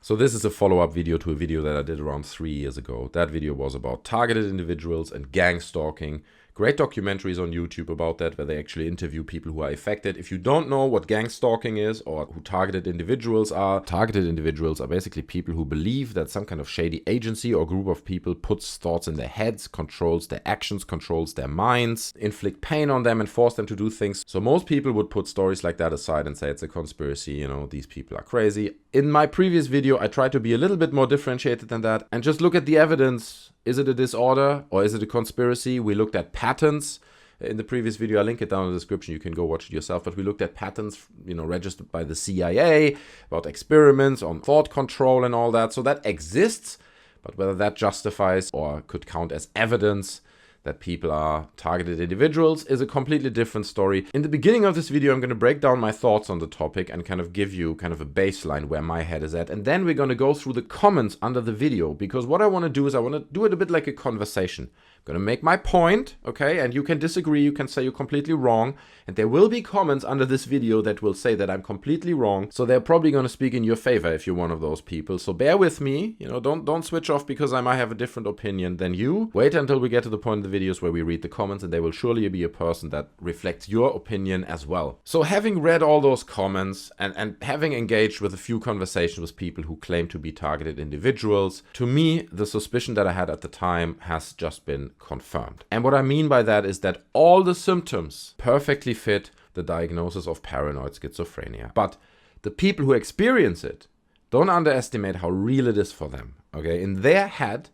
So this is a follow-up video to a video that I did around 3 years ago. That video was about targeted individuals and gang stalking. Great documentaries on YouTube about that, where they actually interview people who are affected. If you don't know what gang stalking is or who targeted individuals are basically people who believe that some kind of shady agency or group of people puts thoughts in their heads, controls their actions, controls their minds, inflict pain on them and force them to do things. So most people would put stories like that aside and say it's a conspiracy, these people are crazy. In my previous video, I tried to be a little bit more differentiated than that and just look at the evidence. Is it a disorder or is it a conspiracy? We looked at patterns. In the previous video, I'll link it down in the description. You can go watch it yourself. But we looked at patterns, registered by the CIA about experiments on thought control and all that. So that exists. But whether that justifies or could count as evidence that people are targeted individuals is a completely different story. In the beginning of this video, I'm going to break down my thoughts on the topic and kind of give you kind of a baseline where my head is at. And then we're going to go through the comments under the video, because what I want to do is I want to do it a bit like a conversation. I'm going to make my point, okay? And you can disagree, you can say you're completely wrong. And there will be comments under this video that will say that I'm completely wrong. So they're probably going to speak in your favor if you're one of those people. So bear with me, don't switch off because I might have a different opinion than you. Wait until we get to the point in the videos where we read the comments, and there will surely be a person that reflects your opinion as well. So having read all those comments and having engaged with a few conversations with people who claim to be targeted individuals, to me, the suspicion that I had at the time has just been confirmed. And what I mean by that is that all the symptoms perfectly fit the diagnosis of paranoid schizophrenia. But the people who experience it, don't underestimate how real it is for them. Okay, in their head,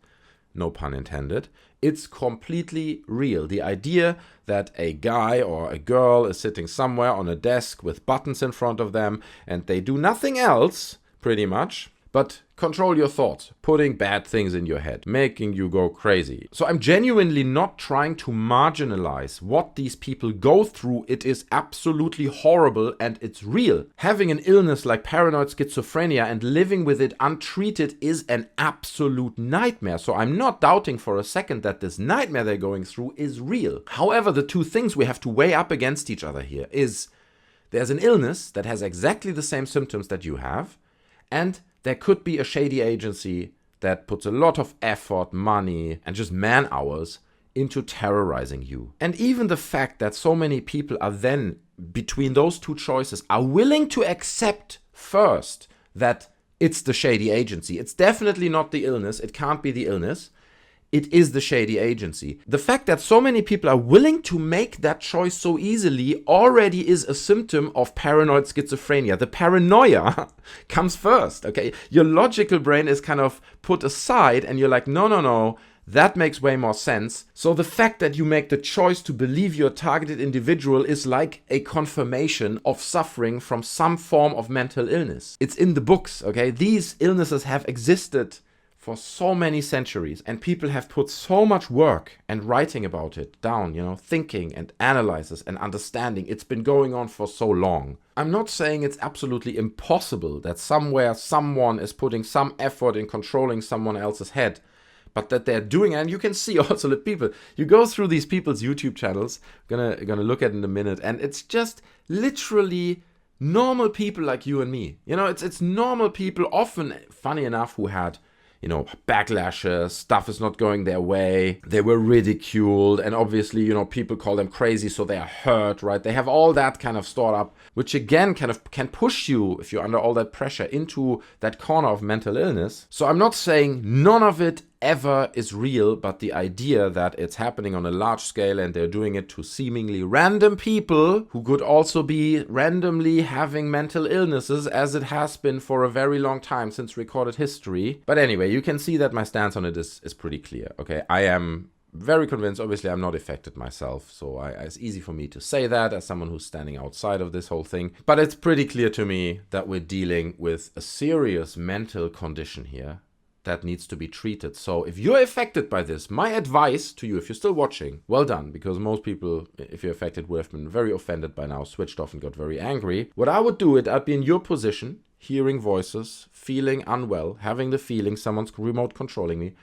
no pun intended, it's completely real. The idea that a guy or a girl is sitting somewhere on a desk with buttons in front of them and they do nothing else, pretty much, but control your thoughts, putting bad things in your head, making you go crazy. So I'm genuinely not trying to marginalize what these people go through. It is absolutely horrible and it's real. Having an illness like paranoid schizophrenia and living with it untreated is an absolute nightmare. So I'm not doubting for a second that this nightmare they're going through is real. However, the two things we have to weigh up against each other here is there's an illness that has exactly the same symptoms that you have, and there could be a shady agency that puts a lot of effort, money, and just man hours into terrorizing you. And even the fact that so many people are then, between those two choices, are willing to accept first that it's the shady agency. It's definitely not the illness. It can't be the illness. It is the shady agency. The fact that so many people are willing to make that choice so easily already is a symptom of paranoid schizophrenia. The paranoia comes first, okay? Your logical brain is kind of put aside and you're like, no, that makes way more sense. So the fact that you make the choice to believe you're a targeted individual is like a confirmation of suffering from some form of mental illness. It's in the books, okay? These illnesses have existed for so many centuries, and people have put so much work and writing about it down, thinking and analysis and understanding. It's been going on for so long. I'm not saying it's absolutely impossible that somewhere someone is putting some effort in controlling someone else's head, but that they're doing it. And you can see also the people, you go through these people's YouTube channels, gonna look at it in a minute, and it's just literally normal people like you and me. It's normal people, often, funny enough, who had backlashes, stuff is not going their way, they were ridiculed, and obviously, people call them crazy, so they are hurt, right? They have all that kind of stored up, which again kind of can push you, if you're under all that pressure, into that corner of mental illness. So I'm not saying none of it ever is real, but the idea that it's happening on a large scale and they're doing it to seemingly random people who could also be randomly having mental illnesses, as it has been for a very long time since recorded history. But anyway, you can see that my stance on it is pretty clear, okay? I am very convinced. Obviously, I'm not affected myself, so it's easy for me to say that as someone who's standing outside of this whole thing. But it's pretty clear to me that we're dealing with a serious mental condition here that needs to be treated. So if you're affected by this, my advice to you, if you're still watching, well done, because most people, if you're affected, would have been very offended by now, switched off and got very angry. What I would do, I'd be in your position, hearing voices, feeling unwell, having the feeling someone's remote controlling me.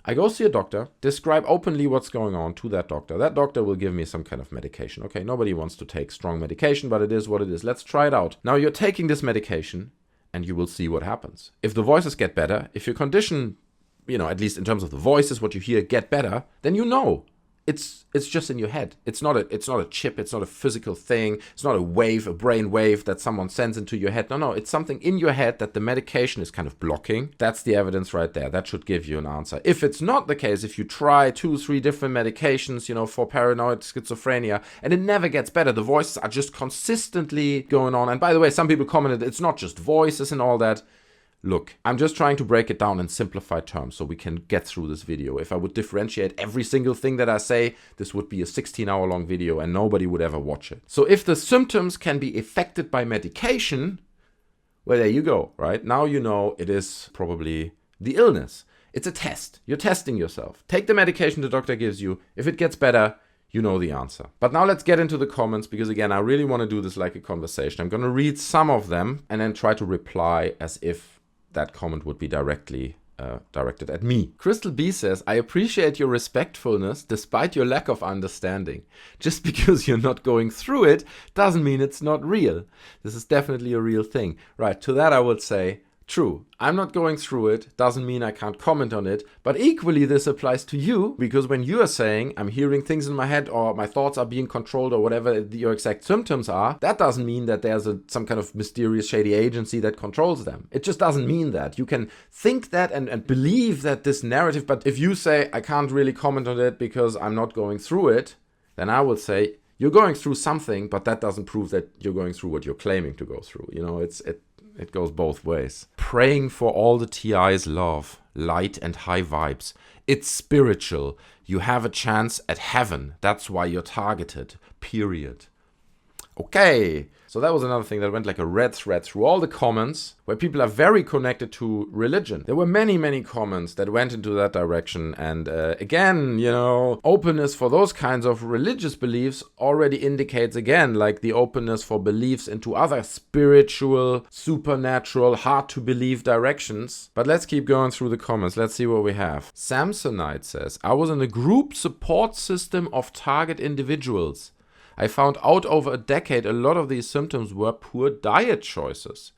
I go see a doctor, describe openly what's going on to that doctor. That doctor will give me some kind of medication. Okay, nobody wants to take strong medication, but it is what it is. Let's try it out. Now you're taking this medication, and you will see what happens. If the voices get better, if your condition, at least in terms of the voices, what you hear get better, then it's just in your head. It's not a chip, it's not a physical thing, it's not a wave, a brain wave that someone sends into your head. No, it's something in your head that the medication is kind of blocking. That's the evidence right there. That should give you an answer. If it's not the case, if you try 2-3 different medications, for paranoid schizophrenia, and it never gets better, the voices are just consistently going on. And by the way, some people commented, it's not just voices and all that. Look, I'm just trying to break it down in simplified terms so we can get through this video. If I would differentiate every single thing that I say, this would be a 16-hour long video and nobody would ever watch it. So if the symptoms can be affected by medication, well, there you go, right? Now you know it is probably the illness. It's a test. You're testing yourself. Take the medication the doctor gives you. If it gets better, you know the answer. But now let's get into the comments, because again, I really want to do this like a conversation. I'm going to read some of them and then try to reply as if that comment would be directly directed at me. Crystal B says, I appreciate your respectfulness despite your lack of understanding. Just because you're not going through it doesn't mean it's not real. This is definitely a real thing. Right, to that I would say, true, I'm not going through it, doesn't mean I can't comment on it, but equally this applies to you, because when you are saying, I'm hearing things in my head, or my thoughts are being controlled, or whatever your exact symptoms are, that doesn't mean that there's some kind of mysterious, shady agency that controls them. It just doesn't mean that. You can think that and believe that this narrative, but if you say, I can't really comment on it because I'm not going through it, then I would say, you're going through something, but that doesn't prove that you're going through what you're claiming to go through. It goes both ways. Praying for all the TI's love, light and high vibes. It's spiritual. You have a chance at heaven. That's why you're targeted. Period. Okay. So that was another thing that went like a red thread through all the comments where people are very connected to religion. There were many, many comments that went into that direction. And again, openness for those kinds of religious beliefs already indicates, again, like the openness for beliefs into other spiritual, supernatural, hard to believe directions. But let's keep going through the comments. Let's see what we have. Samsonite says, I was in a group support system of target individuals. I found out over a decade a lot of these symptoms were poor diet choices.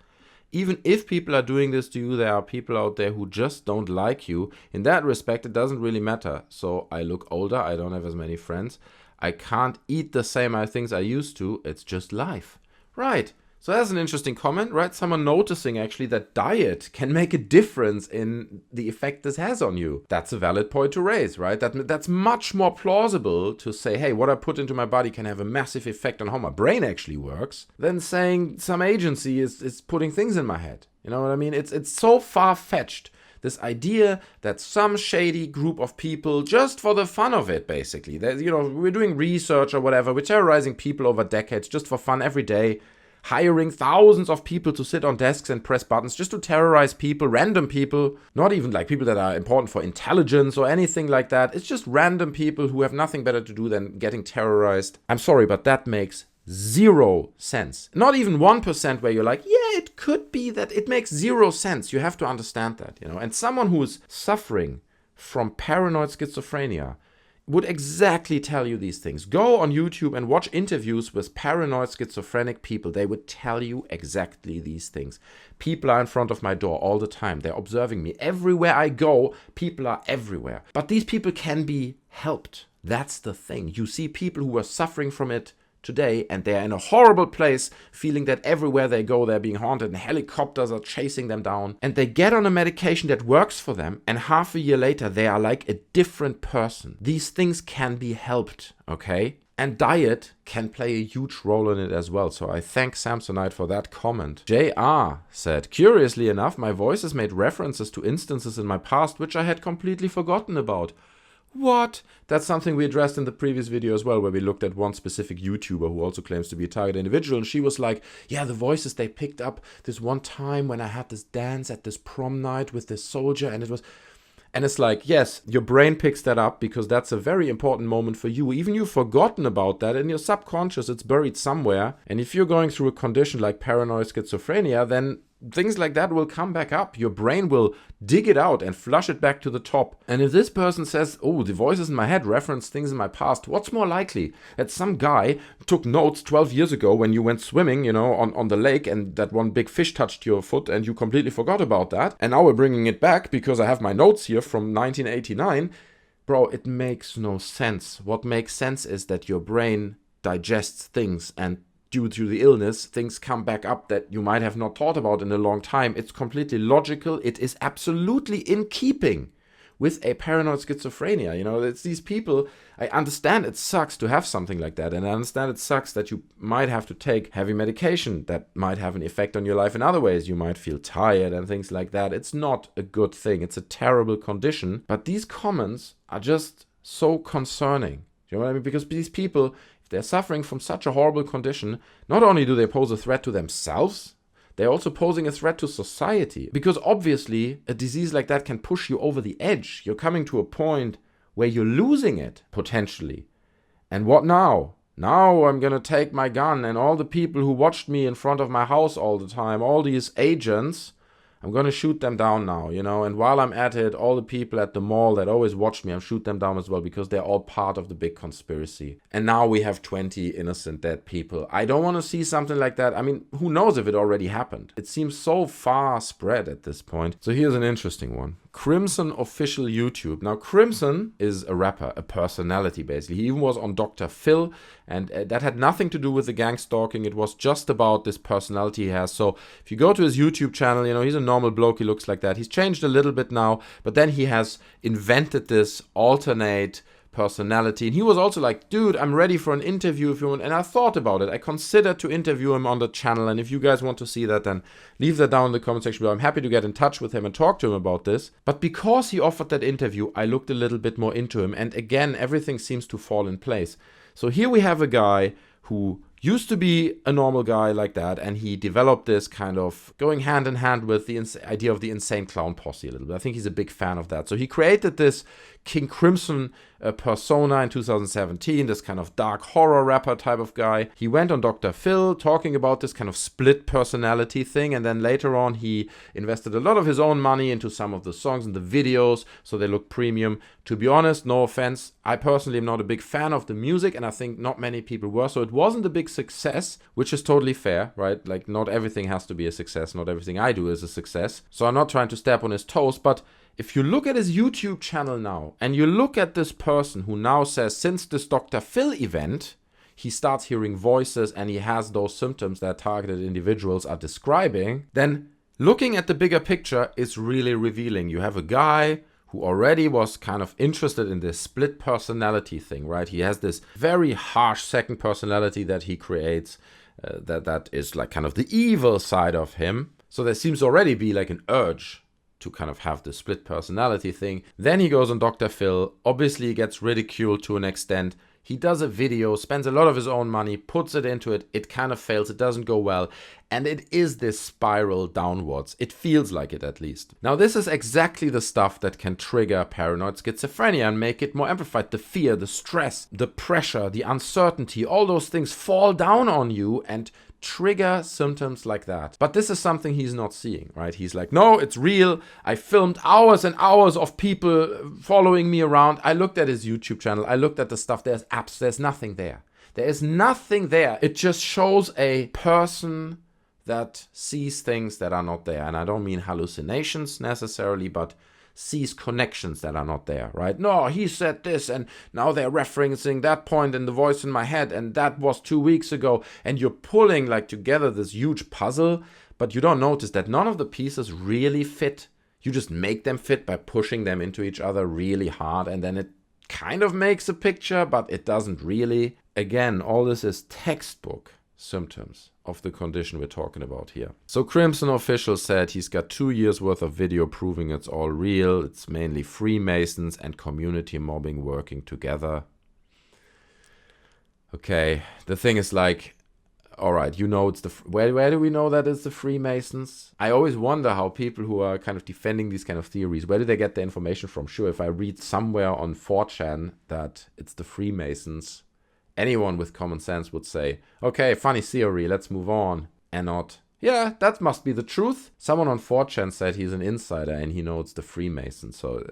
Even if people are doing this to you, there are people out there who just don't like you. In that respect, it doesn't really matter. So I look older, I don't have as many friends. I can't eat the same things I used to. It's just life. Right. So that's an interesting comment, right? Someone noticing actually that diet can make a difference in the effect this has on you. That's a valid point to raise, right? That's much more plausible to say, hey, what I put into my body can have a massive effect on how my brain actually works, than saying some agency is putting things in my head. You know what I mean? It's so far-fetched. This idea that some shady group of people, just for the fun of it, basically, we're doing research or whatever, we're terrorizing people over decades just for fun every day, hiring thousands of people to sit on desks and press buttons just to terrorize people, random people, not even like people that are important for intelligence or anything like that. It's just random people who have nothing better to do than getting terrorized. I'm sorry, but that makes zero sense. Not even 1% where you're like, yeah, it could be that. It makes zero sense. You have to understand that, And someone who is suffering from paranoid schizophrenia would exactly tell you these things. Go on YouTube and watch interviews with paranoid schizophrenic people. They would tell you exactly these things. People are in front of my door all the time. They're observing me. Everywhere I go, people are everywhere. But these people can be helped. That's the thing. You see people who are suffering from it today, and they're in a horrible place, feeling that everywhere they go, they're being haunted and helicopters are chasing them down. And they get on a medication that works for them, and half a year later, they are like a different person. These things can be helped, okay? And diet can play a huge role in it as well. So I thank Samsonite for that comment. JR said, curiously enough, my voices made references to instances in my past which I had completely forgotten about. What? That's something we addressed in the previous video as well, where we looked at one specific YouTuber who also claims to be a target individual. And she was like, yeah, the voices they picked up this one time when I had this dance at this prom night with this soldier. And it's like, yes, your brain picks that up because that's a very important moment for you. Even you've forgotten about that in your subconscious, it's buried somewhere. And if you're going through a condition like paranoid schizophrenia, then things like that will come back up. Your brain will dig it out and flush it back to the top. And if this person says, oh, the voices in my head reference things in my past, what's more likely? That some guy took notes 12 years ago when you went swimming, on the lake, and that one big fish touched your foot and you completely forgot about that. And now we're bringing it back because I have my notes here from 1989. Bro, it makes no sense. What makes sense is that your brain digests things, and due to the illness, things come back up that you might have not thought about in a long time. It's completely logical. It is absolutely in keeping with a paranoid schizophrenia. It's these people. I understand it sucks to have something like that, and I understand it sucks that you might have to take heavy medication that might have an effect on your life in other ways. You might feel tired and things like that. It's not a good thing. It's a terrible condition. But these comments are just so concerning. Do you know what I mean? Because these people, if they're suffering from such a horrible condition, not only do they pose a threat to themselves, they're also posing a threat to society. Because obviously, a disease like that can push you over the edge. You're coming to a point where you're losing it, potentially. And what now? Now I'm gonna take my gun, and all the people who watched me in front of my house all the time, all these agents, I'm gonna shoot them down now, and while I'm at it, all the people at the mall that always watched me, I'm shoot them down as well, because they're all part of the big conspiracy. And now we have 20 innocent dead people. I don't want to see something like that. I mean, who knows if it already happened? It seems so far spread at this point. So here's an interesting one. Crimson official YouTube. Now, Crimson is a rapper, a personality, basically. He even was on Dr. Phil, and that had nothing to do with the gang stalking. It was just about this personality he has. So if you go to his YouTube channel, he's a normal bloke. He looks like that. He's changed a little bit now, but then he has invented this alternate personality. And he was also like, dude, I'm ready for an interview if you want. And I thought about it. I considered to interview him on the channel. And if you guys want to see that, then leave that down in the comment section below. I'm happy to get in touch with him and talk to him about this. But because he offered that interview, I looked a little bit more into him. And again, everything seems to fall in place. So here we have a guy who used to be a normal guy like that, and he developed this kind of going hand in hand with the idea of the insane clown posse a little bit. I think he's a big fan of that. So he created this King Crimson persona in 2017, this kind of dark horror rapper type of guy. He went on Dr. Phil talking about this kind of split personality thing, and then later on he invested a lot of his own money into some of the songs and the videos, so they look premium. To be honest, no offense, I personally am not a big fan of the music, and I think not many people were, so it wasn't a big success, which is totally fair, right? Like, not everything has to be a success, not everything I do is a success, so I'm not trying to step on his toes. But if you look at his YouTube channel now, and you look at this person who now says, since this Dr. Phil event, he starts hearing voices and he has those symptoms that targeted individuals are describing, then looking at the bigger picture is really revealing. You have a guy who already was kind of interested in this split personality thing, right? He has this very harsh second personality that he creates, that is like kind of the evil side of him. So there seems already be like an urge to kind of have the split personality thing. Then he goes on Dr. Phil, obviously gets ridiculed to an extent. He does a video, spends a lot of his own money, puts it into it, it kind of fails, it doesn't go well, and it is this spiral downwards. It feels like it, at least. Now, this is exactly the stuff that can trigger paranoid schizophrenia and make it more amplified. The fear, the stress, the pressure, the uncertainty, all those things fall down on you and trigger symptoms like that. But this is something he's not seeing, right? He's like, no, it's real. I filmed hours and hours of people following me around. I looked at his YouTube channel. I looked at the stuff. There's apps. There's nothing there. There is nothing there. It just shows a person that sees things that are not there. And I don't mean hallucinations necessarily, but sees connections that are not there, right? No, he said this, and now they're referencing that point in the voice in my head, and that was 2 weeks ago, and you're pulling like together this huge puzzle, but you don't notice that none of the pieces really fit. You just make them fit by pushing them into each other really hard, and then it kind of makes a picture, but it doesn't really. Again, all this is textbook symptoms of the condition we're talking about here. So Crimson Official said he's got 2 years worth of video proving it's all real. It's mainly Freemasons and community mobbing working together. Okay, the thing is like, all right, it's the... Where do we know that it's the Freemasons? I always wonder how people who are kind of defending these kind of theories, where do they get the information from? Sure, if I read somewhere on 4chan that it's the Freemasons, anyone with common sense would say, okay, funny theory, let's move on. And not, Yeah, that must be the truth. Someone on 4chan said he's an insider and he knows the Freemasons. So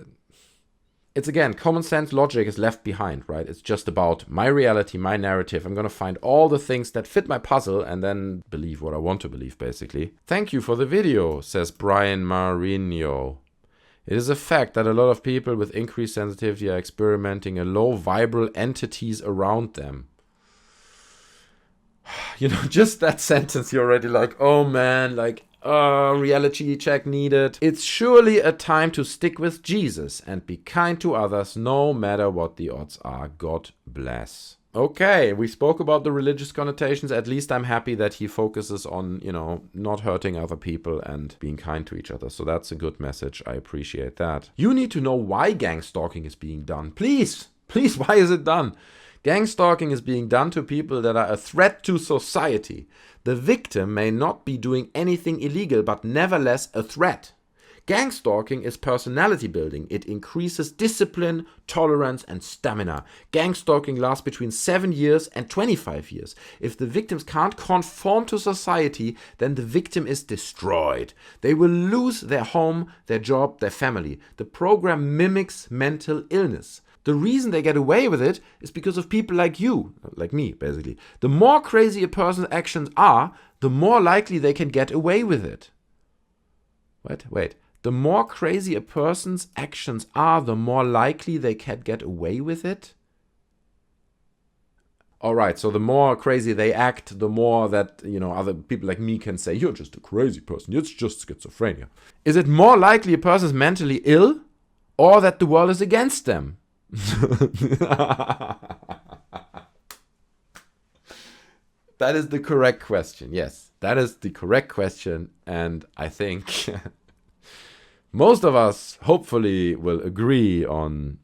it's again, common sense logic is left behind, right? It's just about my reality, my narrative. I'm going to find all the things that fit my puzzle and then believe what I want to believe, basically. Thank you for the video, says Brian Marino. It is a fact that a lot of people with increased sensitivity are experimenting a low vibral entities around them. You know, just that sentence, you're already like, oh man, like, reality check needed. It's surely a time to stick with Jesus and be kind to others no matter what the odds are. God bless. Okay, we spoke about the religious connotations. At least I'm happy that he focuses on, you know, not hurting other people and being kind to each other. So that's a good message. I appreciate that. You need to know why gang stalking is being done. Please, why is it done? Gang stalking is being done to people that are a threat to society. The victim may not be doing anything illegal, but nevertheless a threat. Gang stalking is personality building. It increases discipline, tolerance, and stamina. Gang stalking lasts between 7 years and 25 years. If the victims can't conform to society, then the victim is destroyed. They will lose their home, their job, their family. The program mimics mental illness. The reason they get away with it is because of people like you, like me, basically. The more crazy a person's actions are, the more likely they can get away with it. Wait. The more crazy a person's actions are, the more likely they can get away with it? Alright, so the more crazy they act, the more that, you know, other people like me can say, you're just a crazy person, it's just schizophrenia. Is it more likely a person is mentally ill, or that the world is against them? That is the correct question. Yes, that is the correct question. And I think most of us hopefully will agree on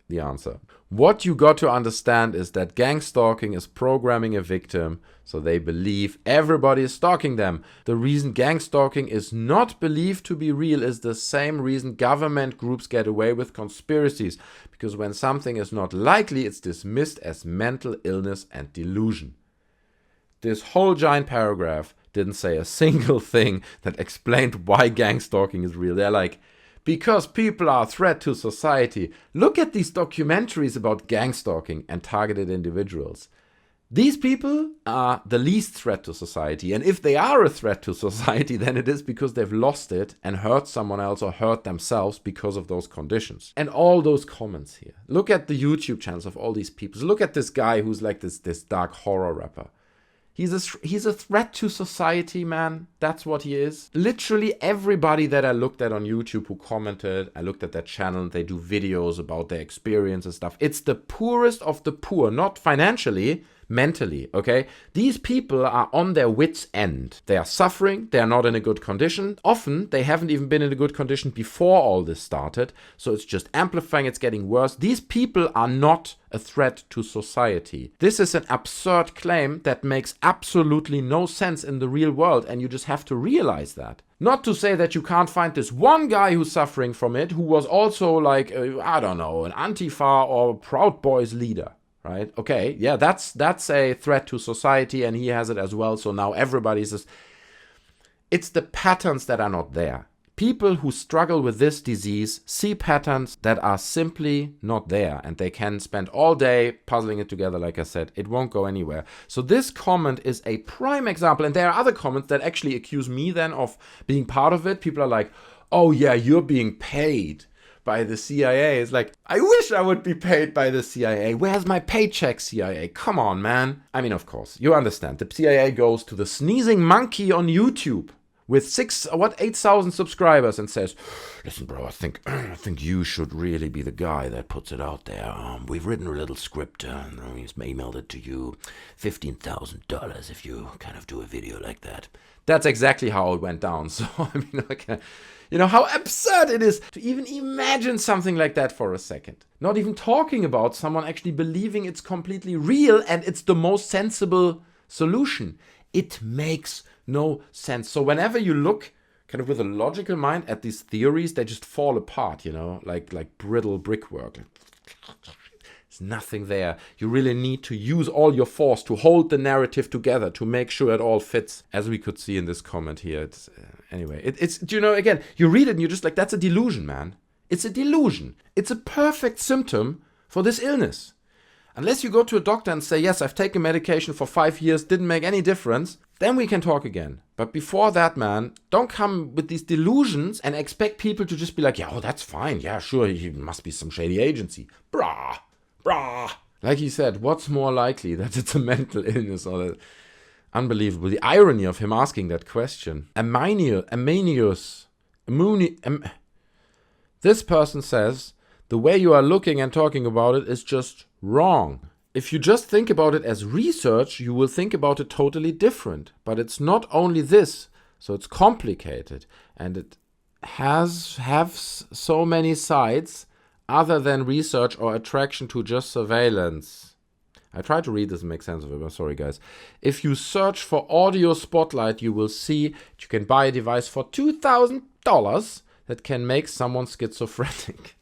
the answer. What you got to understand is that gang stalking is programming a victim so they believe everybody is stalking them. The reason gang stalking is not believed to be real is the same reason government groups get away with conspiracies. Because when something is not likely, it's dismissed as mental illness and delusion. This whole giant paragraph didn't say a single thing that explained why gang stalking is real. They're like, because people are a threat to society. Look at these documentaries about gang stalking and targeted individuals. These people are the least threat to society. And if they are a threat to society, then it is because they've lost it and hurt someone else or hurt themselves because of those conditions. And all those comments here. Look at the YouTube channels of all these people. So look at this guy who's like this dark horror rapper. He's a threat to society, man. That's what he is. Literally everybody that I looked at on YouTube who commented, I looked at their channel, they do videos about their experience and stuff. It's the poorest of the poor, not financially, mentally, okay? These people are on their wits' end. They are suffering, they are not in a good condition. Often, they haven't even been in a good condition before all this started, so it's just amplifying, it's getting worse. These people are not a threat to society. This is an absurd claim that makes absolutely no sense in the real world, and you just have to realize that. Not to say that you can't find this one guy who's suffering from it, who was also like, I don't know, an Antifa or Proud Boys leader. Right? Okay, yeah, that's a threat to society, and he has it as well. So now everybody's just... It's the patterns that are not there. People who struggle with this disease see patterns that are simply not there, and they can spend all day puzzling it together. Like I said, it won't go anywhere. So this comment is a prime example, and there are other comments that actually accuse me then of being part of it. People are like, oh yeah, you're being paid by the CIA. It's like, I wish I would be paid by the CIA. Where's my paycheck, CIA? Come on, man. I mean, of course, you understand. The CIA goes to the sneezing monkey on YouTube with 8,000 subscribers and says, listen, bro, I think you should really be the guy that puts it out there. We've written a little script. He's emailed it to you. $15,000 if you kind of do a video like that. That's exactly how it went down. So, I mean, okay. You know how absurd it is to even imagine something like that for a second. Not even talking about someone actually believing it's completely real and it's the most sensible solution. It makes no sense. So whenever you look kind of with a logical mind at these theories, they just fall apart, you know, like brittle brickwork. There's nothing there. You really need to use all your force to hold the narrative together, to make sure it all fits, as we could see in this comment here. It's again, you read it and you're just like, that's a delusion, man. It's a delusion. It's a perfect symptom for this illness. Unless you go to a doctor and say, yes, I've taken medication for 5 years, didn't make any difference, then we can talk again. But before that, man, don't come with these delusions and expect people to just be like, yeah, oh, that's fine. Yeah, sure, he must be some shady agency. Brah. Like he said, what's more likely, that it's a mental illness or that? Unbelievable. The irony of him asking that question. This person says, the way you are looking and talking about it is just wrong. If you just think about it as research, you will think about it totally different. But it's not only this, so it's complicated. And it has so many sides other than research or attraction to just surveillance. I try to read this and make sense of it, I'm sorry guys. If you search for audio spotlight, you will see you can buy a device for $2,000 that can make someone schizophrenic.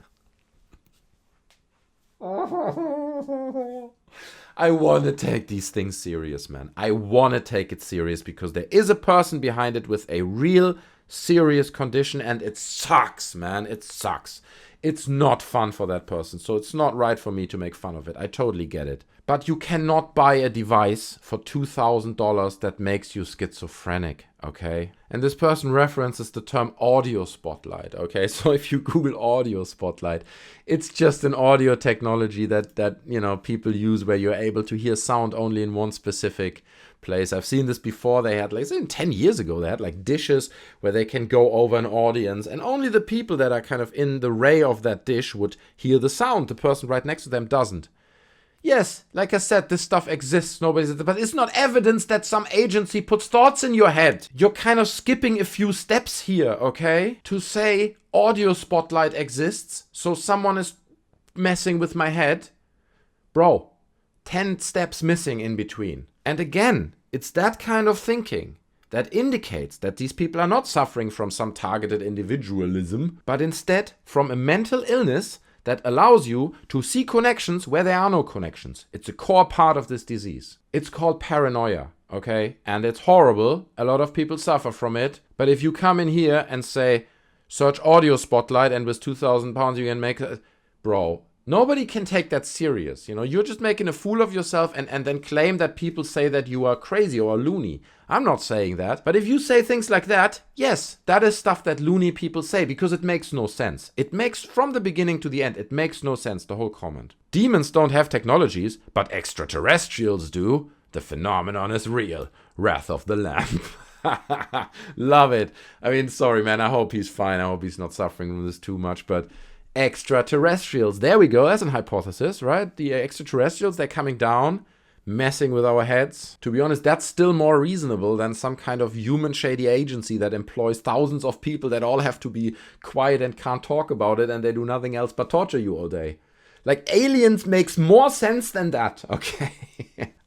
I want to take these things serious, man. I want to take it serious because there is a person behind it with a real serious condition and it sucks, man. It sucks. It's not fun for that person, so it's not right for me to make fun of it. I totally get it. But you cannot buy a device for $2,000 that makes you schizophrenic, okay? And this person references the term audio spotlight, okay? So if you Google audio spotlight, it's just an audio technology that people use where you're able to hear sound only in one specific place. I've seen this before. They had 10 years ago, they had dishes where they can go over an audience and only the people that are kind of in the ray of that dish would hear the sound. The person right next to them doesn't. Yes, like I said, this stuff exists, but it's not evidence that some agency puts thoughts in your head. You're kind of skipping a few steps here, okay? To say audio spotlight exists, so someone is messing with my head. Bro, 10 steps missing in between. And again, it's that kind of thinking that indicates that these people are not suffering from some targeted individualism, but instead from a mental illness that allows you to see connections where there are no connections. It's a core part of this disease. It's called paranoia, okay? And it's horrible. A lot of people suffer from it. But if you come in here and say, search audio spotlight and with £2,000 you can make... Bro, nobody can take that serious. You're just making a fool of yourself and then claim that people say that you are crazy or loony. I'm not saying that. But if you say things like that, yes, that is stuff that loony people say because it makes no sense. It makes, from the beginning to the end, it makes no sense, the whole comment. Demons don't have technologies, but extraterrestrials do. The phenomenon is real. Wrath of the Lamb. Love it. I mean, sorry, man. I hope he's fine. I hope he's not suffering from this too much, but... extraterrestrials. There we go. That's an hypothesis, right? The extraterrestrials, they're coming down, messing with our heads. To be honest, that's still more reasonable than some kind of human shady agency that employs thousands of people that all have to be quiet and can't talk about it and they do nothing else but torture you all day. Aliens makes more sense than that, okay?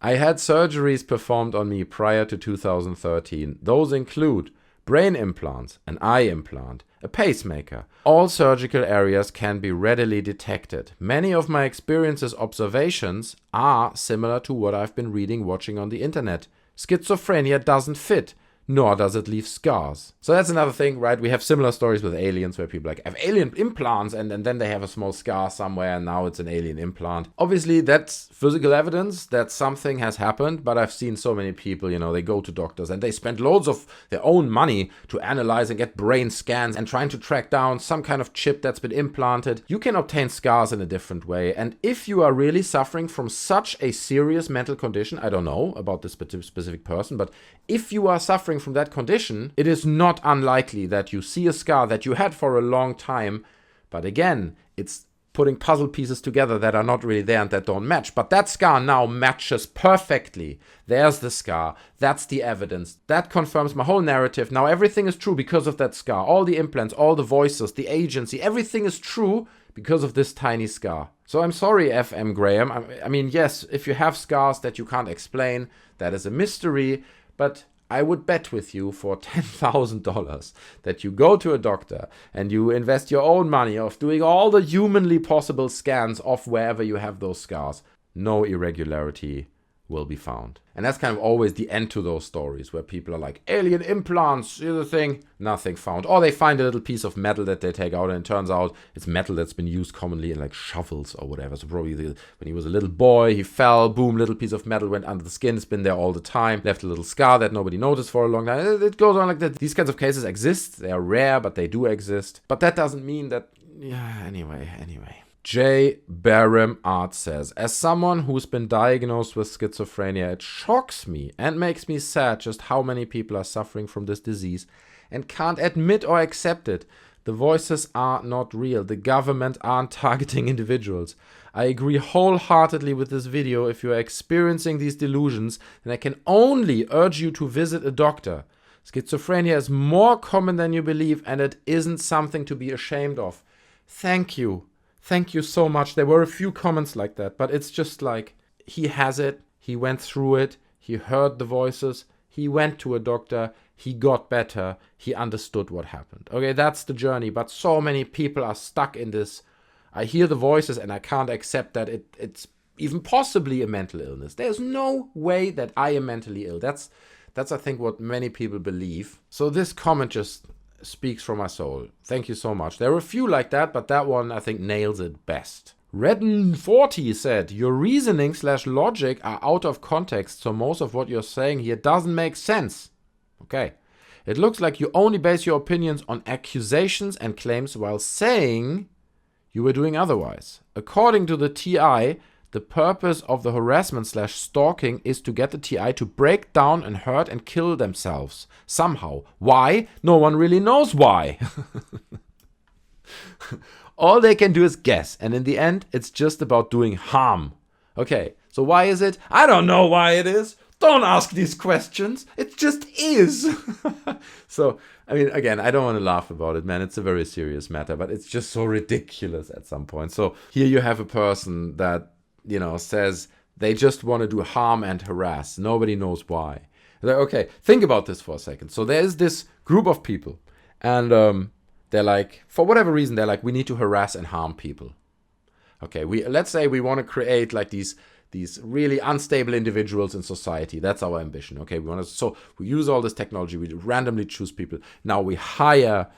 I had surgeries performed on me prior to 2013. Those include brain implants, an eye implant, a pacemaker. All surgical areas can be readily detected. Many of my experiences, observations are similar to what I've been reading, watching on the internet. Schizophrenia doesn't fit, nor does it leave scars. So that's another thing, right? We have similar stories with aliens where people have alien implants and then they have a small scar somewhere and now it's an alien implant. Obviously, that's physical evidence that something has happened, but I've seen so many people, they go to doctors and they spend loads of their own money to analyze and get brain scans and trying to track down some kind of chip that's been implanted. You can obtain scars in a different way. And if you are really suffering from such a serious mental condition, I don't know about this specific person, but if you are suffering from that condition, it is not unlikely that you see a scar that you had for a long time. But again, it's putting puzzle pieces together that are not really there and that don't match. But that scar now matches perfectly. There's the scar. That's the evidence. That confirms my whole narrative. Now everything is true because of that scar. All the implants, all the voices, the agency, everything is true because of this tiny scar. So I'm sorry, FM Graham. I mean, yes, if you have scars that you can't explain, that is a mystery. But I would bet with you for $10,000 that you go to a doctor and you invest your own money of doing all the humanly possible scans of wherever you have those scars. No irregularity will be found. And that's kind of always the end to those stories where people are like, alien implants, here's the thing, nothing found. Or they find a little piece of metal that they take out and it turns out it's metal that's been used commonly in like shovels or whatever. So probably when he was a little boy, he fell, boom, little piece of metal went under the skin, it's been there all the time, left a little scar that nobody noticed for a long time. It goes on like that. These kinds of cases exist. They are rare, but they do exist. But that doesn't mean that, anyway. J. Barham Art says, as someone who's been diagnosed with schizophrenia, it shocks me and makes me sad just how many people are suffering from this disease and can't admit or accept it. The voices are not real. The government aren't targeting individuals. I agree wholeheartedly with this video. If you are experiencing these delusions, then I can only urge you to visit a doctor. Schizophrenia is more common than you believe, and it isn't something to be ashamed of. Thank you. Thank you so much. There were a few comments like that, but it's just like, he has it, he went through it, he heard the voices, he went to a doctor, he got better, he understood what happened. Okay, that's the journey, but so many people are stuck in this. I hear the voices and I can't accept that it's even possibly a mental illness. There's no way that I am mentally ill. That's I think what many people believe. So this comment just speaks from my soul. Thank you so much. There are a few like that, but that one I think nails it best. Redden40 said, your reasoning/logic are out of context, so most of what you're saying here doesn't make sense. Okay. It looks like you only base your opinions on accusations and claims while saying you were doing otherwise. According to the TI, the purpose of the harassment/stalking is to get the TI to break down and hurt and kill themselves. Somehow. Why? No one really knows why. All they can do is guess. And in the end, it's just about doing harm. Okay, so why is it? I don't know why it is. Don't ask these questions. It just is. So, I mean, again, I don't want to laugh about it, man. It's a very serious matter, but it's just so ridiculous at some point. So here you have a person that, says they just want to do harm and harass. Nobody knows why. Like, okay, think about this for a second. So there's this group of people, and they're like, for whatever reason, they're like, we need to harass and harm people. Okay, let's say we want to create like these really unstable individuals in society. That's our ambition. Okay, so we use all this technology. We randomly choose people. Now we hire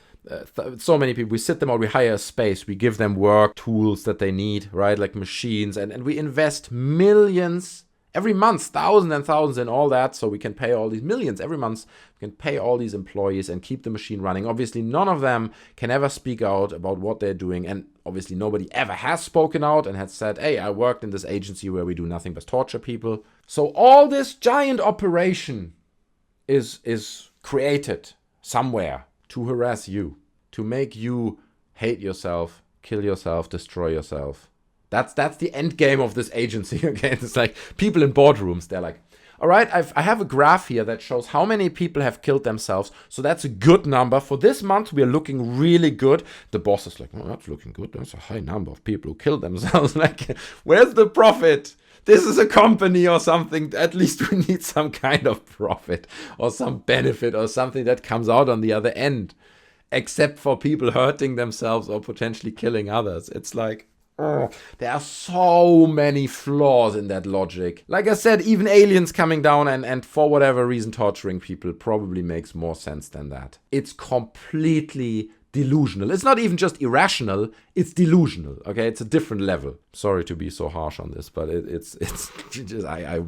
so many people. We sit them out. We hire a space. We give them work tools that they need, right? Like machines, and we invest millions every month, thousands and thousands in all that, so we can pay all these millions every month. We can pay all these employees and keep the machine running. Obviously, none of them can ever speak out about what they're doing, and obviously nobody ever has spoken out and has said, hey, I worked in this agency where we do nothing but torture people. So all this giant operation is created somewhere to harass you, to make you hate yourself, kill yourself, destroy yourself. That's the end game of this agency. Again, it's like people in boardrooms. They're like, all right, I have a graph here that shows how many people have killed themselves. So that's a good number. For this month, we are looking really good. The boss is like, oh, that's looking good. That's a high number of people who killed themselves. Like, where's the profit? This is a company or something. At least we need some kind of profit or some benefit or something that comes out on the other end. Except for people hurting themselves or potentially killing others. It's like, oh, there are so many flaws in that logic. Like I said, even aliens coming down and for whatever reason torturing people probably makes more sense than that. It's completely delusional. It's not even just irrational, it's delusional. Okay, it's a different level. Sorry to be so harsh on this, but it's just,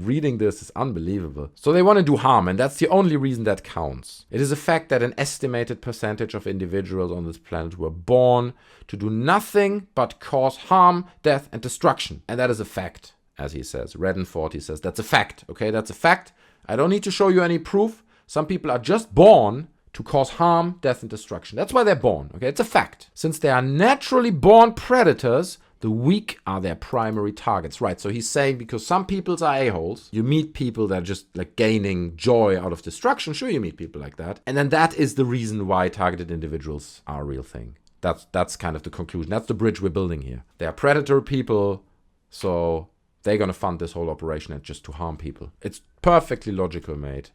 reading this is unbelievable. So they want to do harm, and that's the only reason that counts. It is a fact that an estimated percentage of individuals on this planet were born to do nothing but cause harm, death, and destruction. And that is a fact, as he says. Redden40 says that's a fact. Okay, that's a fact. I don't need to show you any proof. Some people are just born to cause harm, death, and destruction. That's why they're born, okay? It's a fact. Since they are naturally born predators, the weak are their primary targets, right? So he's saying because some peoples are a-holes, you meet people that are just like gaining joy out of destruction. Sure, you meet people like that. And then that is the reason why targeted individuals are a real thing. That's kind of the conclusion. That's the bridge we're building here. They are predator people, so they're going to fund this whole operation and just to harm people. It's perfectly logical, mate.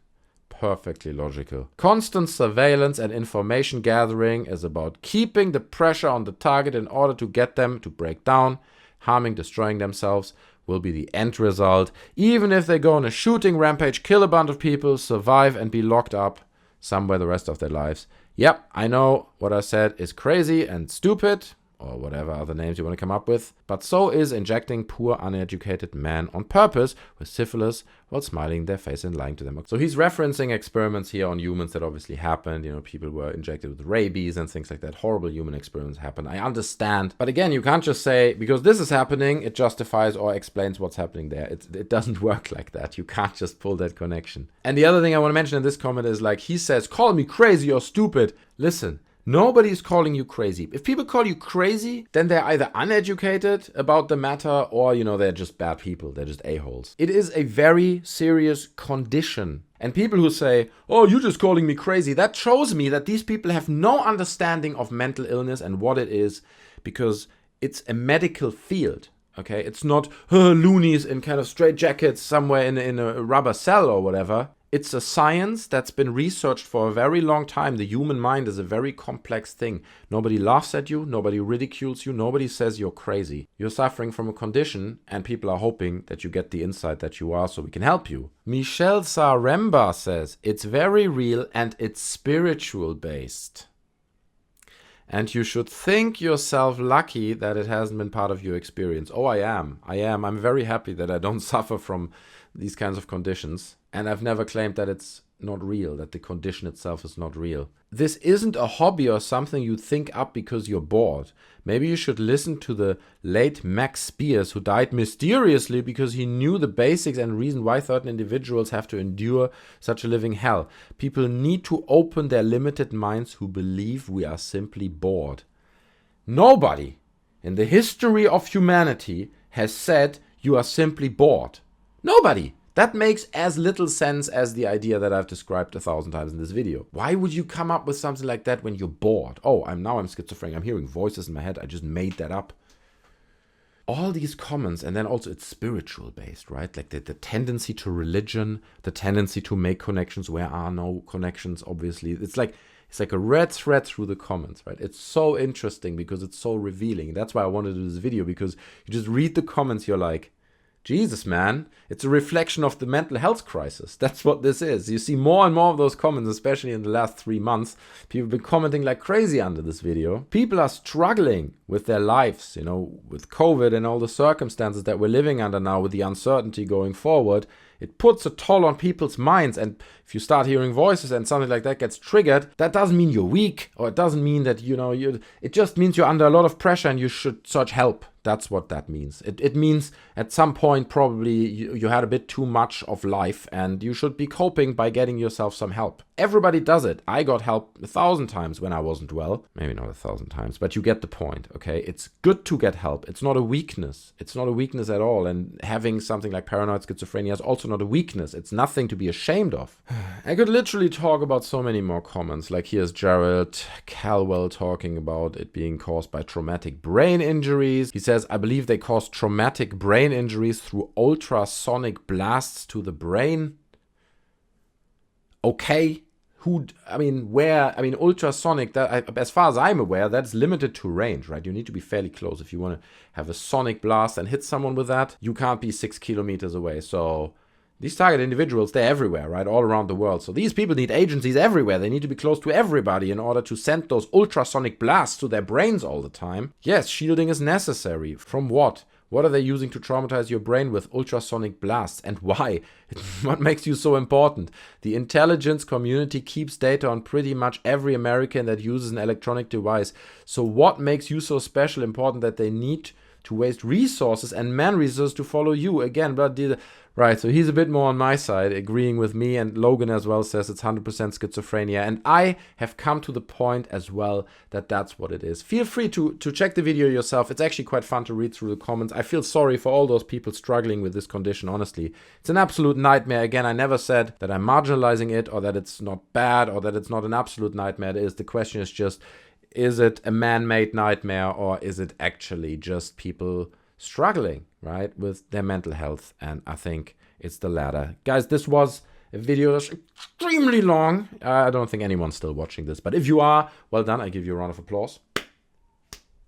perfectly logical. Constant surveillance and information gathering is about keeping the pressure on the target in order to get them to break down. Harming, destroying themselves will be the end result. Even if they go on a shooting rampage, kill a bunch of people, survive and be locked up somewhere the rest of their lives. Yep, I know what I said is crazy and stupid, or whatever other names you want to come up with, but so is injecting poor, uneducated men on purpose with syphilis while smiling in their face and lying to them. So he's referencing experiments here on humans that obviously happened. People were injected with rabies and things like that. Horrible human experiments happen. I understand. But again, you can't just say, because this is happening, it justifies or explains what's happening there. It doesn't work like that. You can't just pull that connection. And the other thing I want to mention in this comment is, like, he says, call me crazy or stupid. Listen. Nobody's calling you crazy. If people call you crazy, then they're either uneducated about the matter or, they're just bad people. They're just a-holes. It is a very serious condition. And people who say, oh, you're just calling me crazy, that shows me that these people have no understanding of mental illness and what it is, because it's a medical field. Okay, it's not loonies in kind of straight jackets somewhere in a rubber cell or whatever. It's a science that's been researched for a very long time. The human mind is a very complex thing. Nobody laughs at you. Nobody ridicules you. Nobody says you're crazy. You're suffering from a condition, and people are hoping that you get the insight that you are so we can help you. Michelle Saremba says, it's very real and it's spiritual based. And you should think yourself lucky that it hasn't been part of your experience. Oh, I am. I'm very happy that I don't suffer from these kinds of conditions. And I've never claimed that it's not real, that the condition itself is not real. This isn't a hobby or something you think up because you're bored. Maybe you should listen to the late Max Spears, who died mysteriously because he knew the basics and reason why certain individuals have to endure such a living hell. People need to open their limited minds who believe we are simply bored. Nobody in the history of humanity has said you are simply bored. Nobody. That makes as little sense as the idea that I've described 1,000 times in this video. Why would you come up with something like that when you're bored? Oh, I'm schizophrenic. I'm hearing voices in my head. I just made that up. All these comments, and then also it's spiritual based, right? Like the tendency to religion, the tendency to make connections where are no connections, obviously. It's like a red thread through the comments, right? It's so interesting because it's so revealing. That's why I wanted to do this video, because you just read the comments, you're like, Jesus, man, it's a reflection of the mental health crisis. That's what this is. You see more and more of those comments, especially in the last 3 months. People have been commenting like crazy under this video. People are struggling with their lives, with COVID and all the circumstances that we're living under now, with the uncertainty going forward. It puts a toll on people's minds, and if you start hearing voices and something like that gets triggered, that doesn't mean you're weak, or it doesn't mean that, it just means you're under a lot of pressure and you should search help. That's what that means. It means at some point probably you had a bit too much of life and you should be coping by getting yourself some help. Everybody does it. I got help 1,000 times when I wasn't well. Maybe not 1,000 times, but you get the point, okay? It's good to get help. It's not a weakness. It's not a weakness at all. And having something like paranoid schizophrenia is also not a weakness. It's nothing to be ashamed of. I could literally talk about so many more comments. Like here's Gerald Calwell talking about it being caused by traumatic brain injuries. He says, I believe they cause traumatic brain injuries through ultrasonic blasts to the brain. Okay. Ultrasonic, that, as far as I'm aware, that's limited to range, right? You need to be fairly close. If you want to have a sonic blast and hit someone with that, you can't be 6 kilometers away. So these target individuals, they're everywhere, right? All around the world. So these people need agencies everywhere. They need to be close to everybody in order to send those ultrasonic blasts to their brains all the time. Yes, shielding is necessary. From what? What are they using to traumatize your brain with ultrasonic blasts, and why? What makes you so important? The intelligence community keeps data on pretty much every American that uses an electronic device. So what makes you so special, important that they need to waste resources and man-resources to follow you? Again, right, so he's a bit more on my side, agreeing with me, and Logan as well says it's 100% schizophrenia, and I have come to the point as well that that's what it is. Feel free to check the video yourself. It's actually quite fun to read through the comments. I feel sorry for all those people struggling with this condition, honestly. It's an absolute nightmare. Again, I never said that I'm marginalizing it, or that it's not bad, or that it's not an absolute nightmare. It is. The question is just, is it a man-made nightmare, or is it actually just people struggling, right, with their mental health? And I think it's the latter. Guys, this was a video that's extremely long. I don't think anyone's still watching this, but if you are, well done. I give you a round of applause.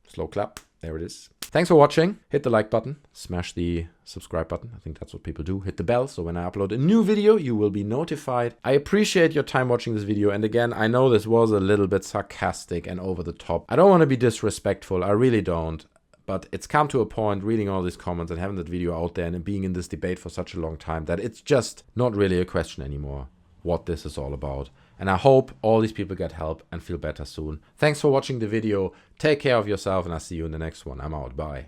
Slow clap. There it is. Thanks for watching. Hit the like button. Smash the subscribe button. I think that's what people do. Hit the bell so when I upload a new video, you will be notified. I appreciate your time watching this video. And again, I know this was a little bit sarcastic and over the top. I don't want to be disrespectful. I really don't. But it's come to a point reading all these comments and having that video out there and being in this debate for such a long time that it's just not really a question anymore what this is all about. And I hope all these people get help and feel better soon. Thanks for watching the video. Take care of yourself and I'll see you in the next one. I'm out. Bye.